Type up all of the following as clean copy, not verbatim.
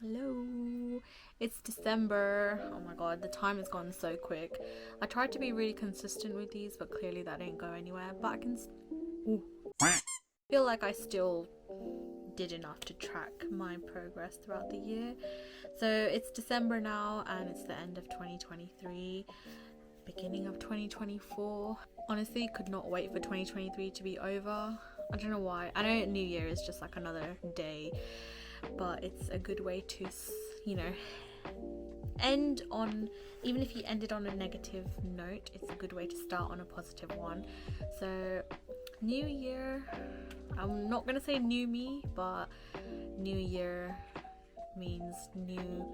Hello, it's December. Oh my god, the time has gone so quick. I tried to be really consistent with these, but clearly that didn't go anywhere. But I can feel like I still did enough to track my progress throughout the year. So it's December now, and it's the end of 2023, beginning of 2024. Honestly, could not wait for 2023 to be over. I don't know why. I know New Year is just like another day, but it's a good way to, end on, even if you ended on a negative note, it's a good way to start on a positive one. So New Year, I'm not gonna say new me, but New Year means new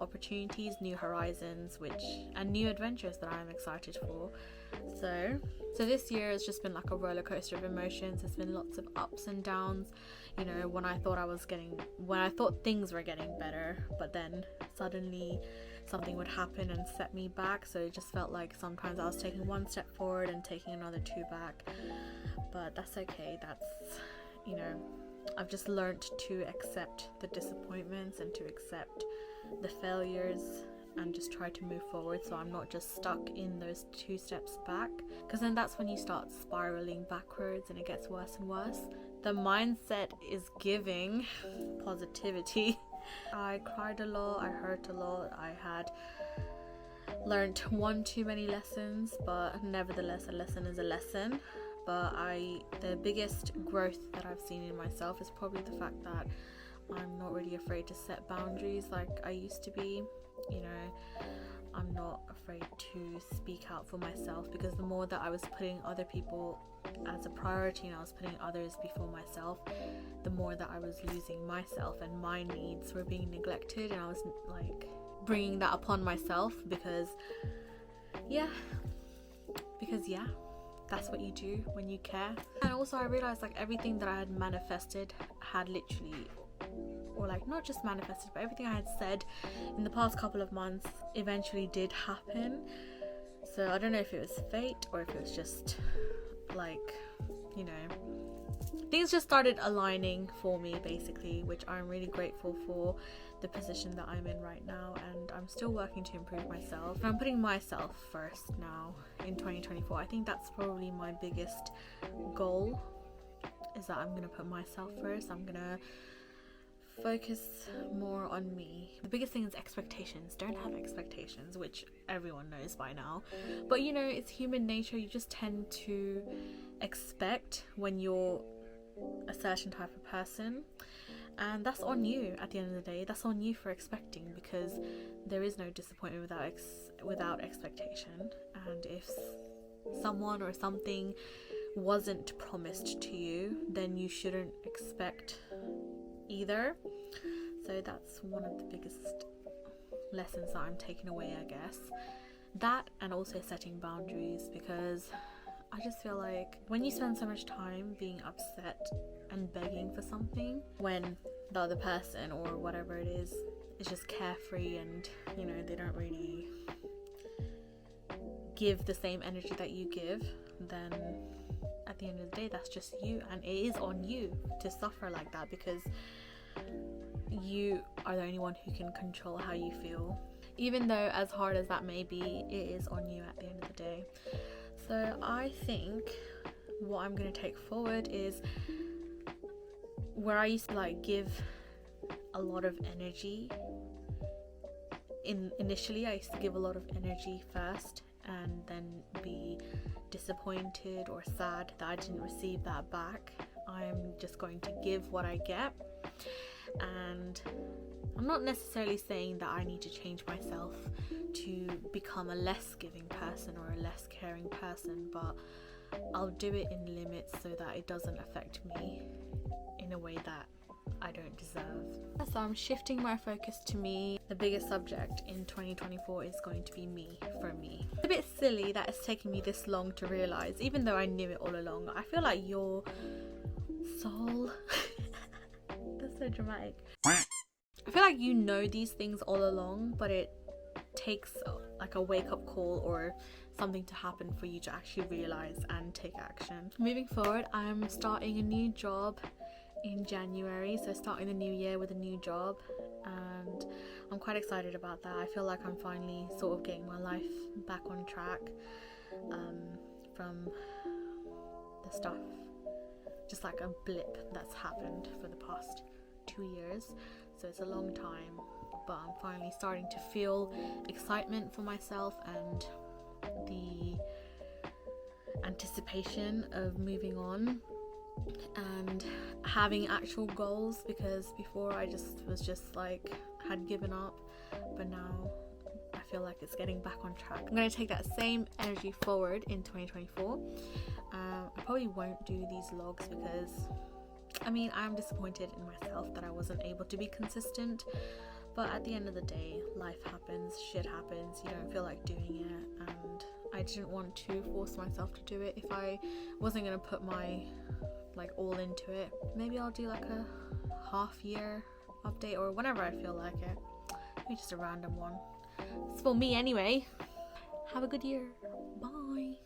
opportunities, new horizons, and new adventures that I'm excited for. So this year has just been like a roller coaster of emotions. There's been lots of ups and downs. When I thought things were getting better, but then suddenly something would happen and set me back. So it just felt like sometimes I was taking one step forward and taking another two back. But that's okay. I've just learned to accept the disappointments and to accept the failures and just try to move forward, so I'm not just stuck in those two steps back, because then that's when you start spiraling backwards and it gets worse and worse. The mindset is giving positivity. I cried a lot, I hurt a lot, I had learned one too many lessons, but nevertheless a lesson is a lesson. But the biggest growth that I've seen in myself is probably the fact that I'm not really afraid to set boundaries like I used to be. I'm not afraid to speak out for myself, because the more that I was putting other people as a priority and I was putting others before myself, the more that I was losing myself and my needs were being neglected, and I was like bringing that upon myself because that's what you do when you care. And also I realized like everything that I had manifested had literally, or like not just manifested, but everything I had said in the past couple of months eventually did happen. So I don't know if it was fate or if it was just like, things just started aligning for me basically, which I'm really grateful for the position that I'm in right now, and I'm still working to improve myself. And I'm putting myself first now in 2024. I think that's probably my biggest goal, is that I'm gonna put myself first. I'm gonna focus more on me. The biggest thing is expectations. Don't have expectations, which everyone knows by now, but it's human nature. You just tend to expect when you're a certain type of person, and that's on you. At the end of the day, that's on you for expecting, because there is no disappointment without expectation. And if someone or something wasn't promised to you, then you shouldn't expect either. So that's one of the biggest lessons that I'm taking away, I guess. That, and also setting boundaries, because I just feel like when you spend so much time being upset and begging for something, when the other person or whatever it is just carefree and they don't really give the same energy that you give, then at the end of the day that's just you, and it is on you to suffer like that, because you are the only one who can control how you feel. Even though as hard as that may be, it is on you at the end of the day. So I think what I'm going to take forward is where I used to give a lot of energy. Initially I used to give a lot of energy first and then be disappointed or sad that I didn't receive that back. I'm just going to give what I get, and I'm not necessarily saying that I need to change myself to become a less giving person or a less caring person, but I'll do it in limits so that it doesn't affect me in a way that I don't deserve. So I'm shifting my focus to me. The biggest subject in 2024 is going to be me, for me. It's a bit silly that it's taken me this long to realize, even though I knew it all along. I feel like your soul that's so dramatic. I feel like these things all along, but it takes like a wake-up call or something to happen for you to actually realize and take action. Moving forward, I'm starting a new job in January, so starting the new year with a new job, and I'm quite excited about that. I feel like I'm finally sort of getting my life back on track from the stuff, just like a blip that's happened for the past 2 years. So it's a long time, but I'm finally starting to feel excitement for myself and the anticipation of moving on and having actual goals, because before I was just like had given up, but now I feel like it's getting back on track. I'm going to take that same energy forward in 2024. I probably won't do these vlogs because I'm disappointed in myself that I wasn't able to be consistent, but at the end of the day, life happens, shit happens, you don't feel like doing it, and I didn't want to force myself to do it. If I wasn't going to put my all into it, maybe I'll do like a half year update or whenever I feel like it. Maybe just a random one. It's for me anyway. Have a good year. Bye.